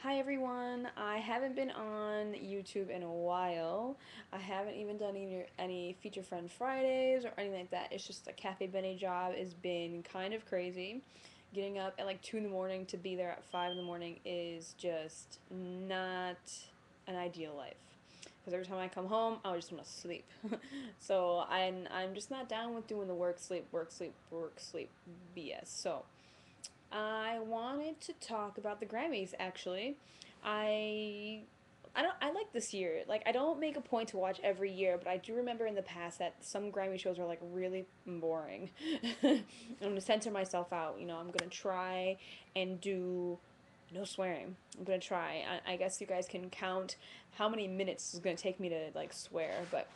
Hi everyone. I haven't been on YouTube in a while. I haven't even done any Feature Friend Fridays or anything like that. It's just the Cafe Benny job has been kind of crazy. Getting up at like 2 in the morning to be there at 5 in the morning is just not an ideal life. Because every time I come home, I just want to sleep. So I'm just not down with doing the work, sleep, work, sleep, work, sleep BS. So I wanted to talk about the Grammys actually. I I like this year. Like I don't make a point to watch every year, but I do remember in the past that some Grammy shows were like really boring. I'm gonna censor myself out. I'm gonna try and do no swearing. I'm gonna try. I guess you guys can count how many minutes it's gonna take me to like swear, but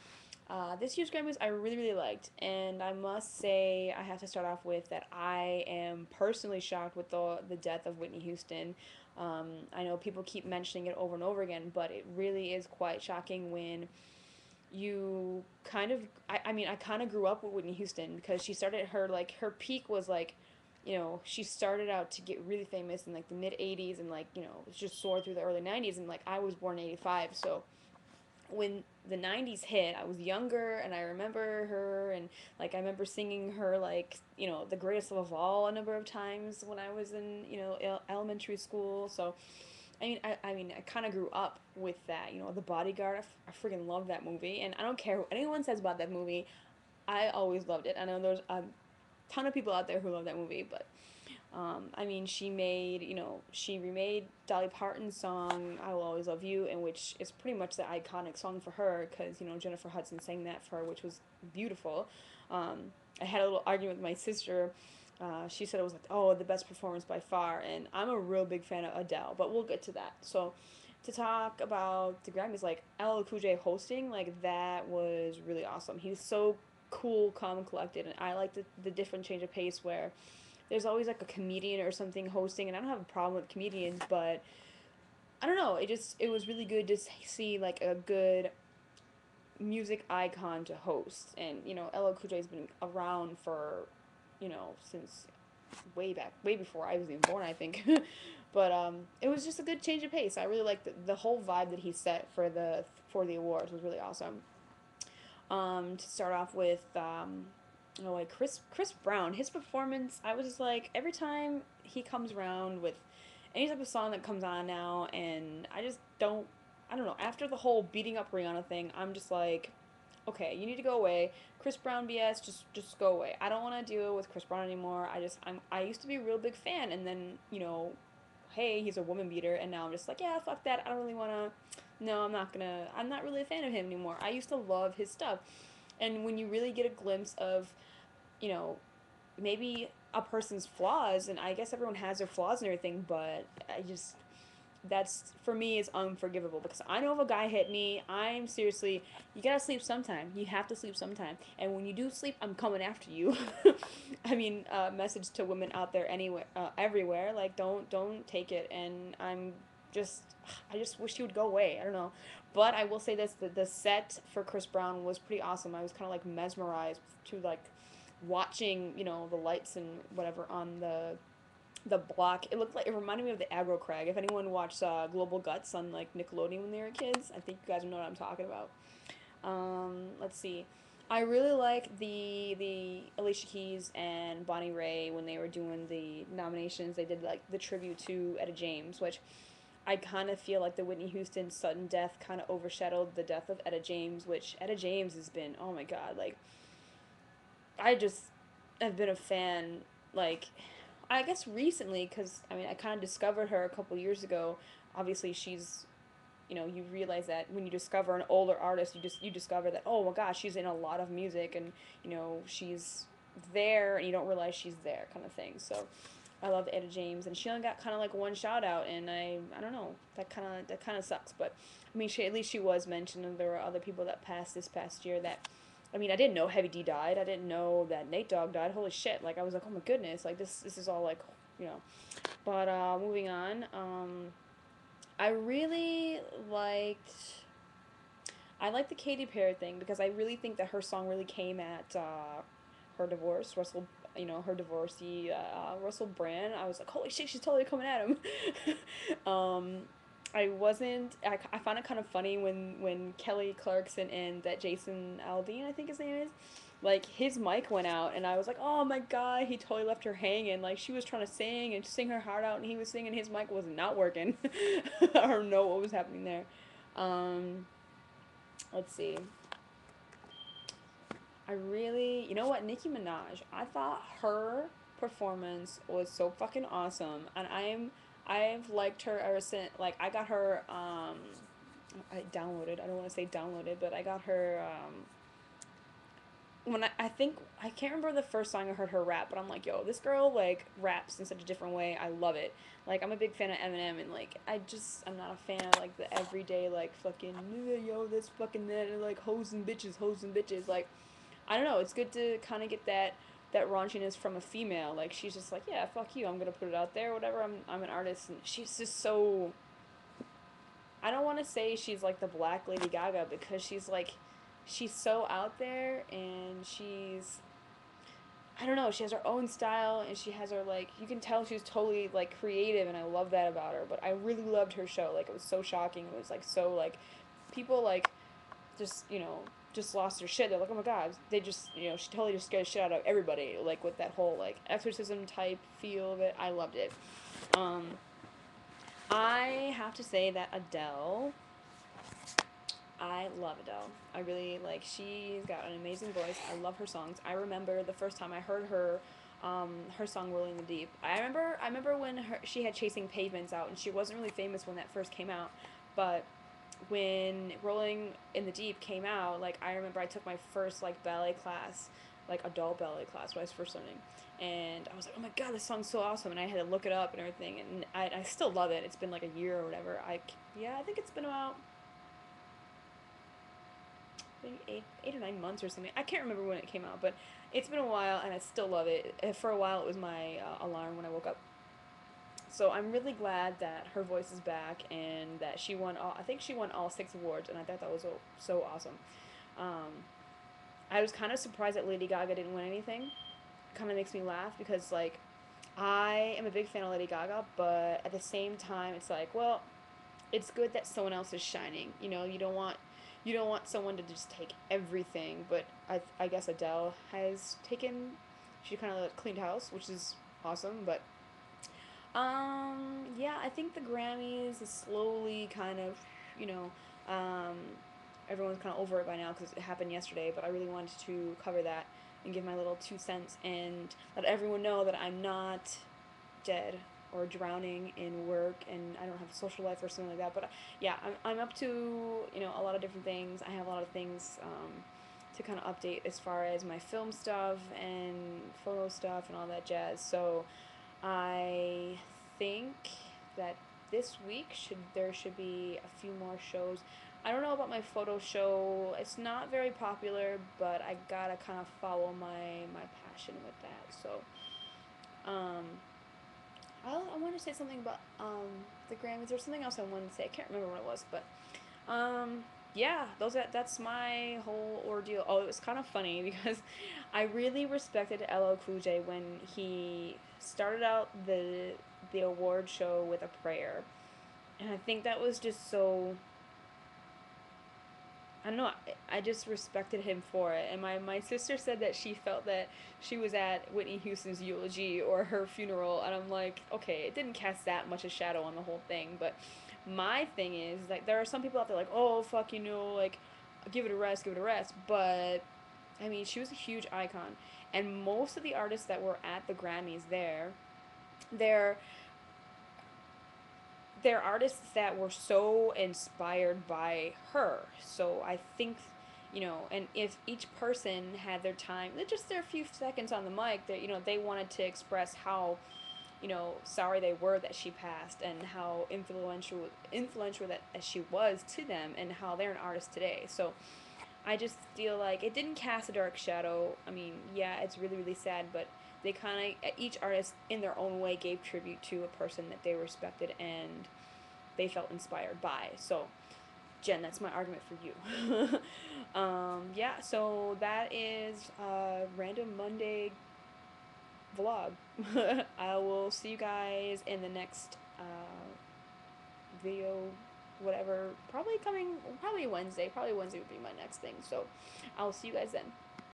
this year's Grammys I really, really liked, and I must say I have to start off with that I am personally shocked with the death of Whitney Houston. I know people keep mentioning it over and over again, but it really is quite shocking when you kind of I kind of grew up with Whitney Houston because she started her peak was like she started out to get really famous in like the mid 80s and like just soared through the early 90s, and like I was born in 85, so when the 90s hit, I was younger and I remember her, and like I remember singing her like, The Greatest Love of All a number of times when I was in, elementary school. So, I kind of grew up with that, The Bodyguard. I freaking love that movie, and I don't care what anyone says about that movie. I always loved it. I know there's a ton of people out there who love that movie, but she remade Dolly Parton's song "I Will Always Love You," in which is pretty much the iconic song for her because Jennifer Hudson sang that for her, which was beautiful. I had a little argument with my sister. She said it was like, oh, the best performance by far, and I'm a real big fan of Adele, but we'll get to that. So, to talk about the Grammys, like LL Cool J hosting, like that was really awesome. He was so cool, calm, and collected, and I like the different change of pace where there's always like a comedian or something hosting, and I don't have a problem with comedians, but I don't know, it was really good to see like a good music icon to host. And LL Cool J's been around for since way back, way before I was even born, I think. But it was just a good change of pace. I really liked the whole vibe that he set for the awards was really awesome. To start off with, like Chris Brown, his performance, I was just like every time he comes around with any type of song that comes on now, and I don't know. After the whole beating up Rihanna thing, I'm just like, okay, you need to go away. Chris Brown BS, just go away. I don't want to deal with Chris Brown anymore. I used to be a real big fan, and then hey, he's a woman beater, and now I'm just like, yeah, fuck that. I don't really want to. No, I'm not really a fan of him anymore. I used to love his stuff, and when you really get a glimpse of, you know, maybe a person's flaws, and I guess everyone has their flaws and everything, but that's for me is unforgivable because I know if a guy hit me, I'm seriously, you gotta sleep sometime. You have to sleep sometime, and when you do sleep, I'm coming after you. Message to women out there anywhere, everywhere, like don't take it, and just I just wish he would go away. I don't know, but I will say this: the set for Chris Brown was pretty awesome. I was kind of like mesmerized to like watching the lights and whatever on the block. It reminded me of the aggro crag. If anyone watched Global Guts on like Nickelodeon when they were kids, I think you guys know what I'm talking about. Let's see. I really like the Alicia Keys and Bonnie Raitt when they were doing the nominations. They did like the tribute to Etta James, which I kind of feel like the Whitney Houston sudden death kind of overshadowed the death of Etta James, which Etta James has been, oh my god, like I just have been a fan, like I guess recently, because I kind of discovered her a couple years ago. Obviously, she's you realize that when you discover an older artist, you discover that, oh my gosh, she's in a lot of music, and she's there, and you don't realize she's there, kind of thing. So I love Etta James, and she only got kind of like one shout out, and I don't know, that kind of sucks. But at least she was mentioned, and there were other people that passed this past year that. I didn't know Heavy D died. I didn't know that Nate Dogg died. Holy shit! Like I was like, oh my goodness! Like this is all like, you know. But moving on. I really liked. I liked the Katy Perry thing because I really think that her song really came at her divorce. you know, her divorcee, Russell Brand, I was like, holy shit, she's totally coming at him. um, I found it kind of funny when Kelly Clarkson and that Jason Aldean, I think his name is, like his mic went out and I was like, oh my god, he totally left her hanging. Like she was trying to sing and sing her heart out and he was singing, his mic was not working. I don't know what was happening there. Um, let's see. I really, you know what, Nicki Minaj. I thought her performance was so fucking awesome, and I've liked her ever since. Like I got her, I downloaded. I don't want to say downloaded, but I got her. When I think I can't remember the first song I heard her rap, but I'm like, yo, this girl like raps in such a different way. I love it. Like I'm a big fan of Eminem, and like I'm not a fan of like the everyday like fucking yo this fucking that and like hoes and bitches. Like I don't know. It's good to kind of get that raunchiness from a female. Like she's just like, yeah, fuck you. I'm gonna put it out there. Whatever. I'm an artist, and she's just so. I don't want to say she's like the Black Lady Gaga because she's so out there and she's. I don't know. She has her own style and she has her like. You can tell she's totally like creative, and I love that about her. But I really loved her show. Like it was so shocking. It was like so like, people like just just lost their shit. They're like, oh my god, they just she totally just scared the shit out of everybody. Like with that whole like exorcism type feel of it, I loved it. Um, I have to say that Adele, I love Adele. I really like. She's got an amazing voice. I love her songs. I remember the first time I heard her. Her song "Rolling in the Deep." I remember when she had "Chasing Pavements" out, and she wasn't really famous when that first came out, but when Rolling in the Deep came out, like I remember I took my first like ballet class, like adult ballet class when I was first learning, and I was like, oh my god, this song's so awesome, and I had to look it up and everything, and I still love it. It's been like a year or whatever. I think it's been about maybe 8 or 9 months or something. I can't remember when it came out, but it's been a while, and I still love it. For a while, it was my alarm when I woke up. So I'm really glad that her voice is back and that she won all. I think she won all 6 awards, and I thought that was so awesome. Um, I was kind of surprised that Lady Gaga didn't win anything. It kind of makes me laugh because like I am a big fan of Lady Gaga, but at the same time, it's like, well, it's good that someone else is shining. You don't want someone to just take everything. But I guess Adele has taken. She kind of cleaned house, which is awesome. But yeah, I think the Grammys is slowly kind of, you know, um, everyone's kind of over it by now because it happened yesterday, but I really wanted to cover that and give my little 2 cents and let everyone know that I'm not dead or drowning in work and I don't have a social life or something like that. But yeah, I'm up to, a lot of different things. I have a lot of things to kind of update as far as my film stuff and photo stuff and all that jazz. So I think that this week there should be a few more shows. I don't know about my photo show. It's not very popular, but I gotta kind of follow my passion with that. So, um, I want to say something about the Grammys. There's something else I wanted to say. I can't remember what it was, but yeah, that's my whole ordeal. Oh, it was kind of funny because I really respected LL Cool J when he started out the award show with a prayer, and I think that was just so. I don't know. I just respected him for it. And my sister said that she felt that she was at Whitney Houston's eulogy or her funeral. And I'm like, okay, it didn't cast that much a shadow on the whole thing. But my thing is, like, there are some people out there like, oh, fuck, like, give it a rest, give it a rest. But, I mean, she was a huge icon. And most of the artists that were at the Grammys they're they're artists that were so inspired by her. So I think, and if each person had their time, just their few seconds on the mic, that they wanted to express how, sorry they were that she passed and how influential that she was to them and how they're an artist today. So I just feel like it didn't cast a dark shadow. I mean, yeah, it's really, really sad, but they kind of, each artist in their own way gave tribute to a person that they respected and they felt inspired by. So, Jen, that's my argument for you. Yeah, so that is Random Monday vlog. I will see you guys in the next video, whatever. Probably Wednesday. Probably Wednesday would be my next thing. So I'll see you guys then.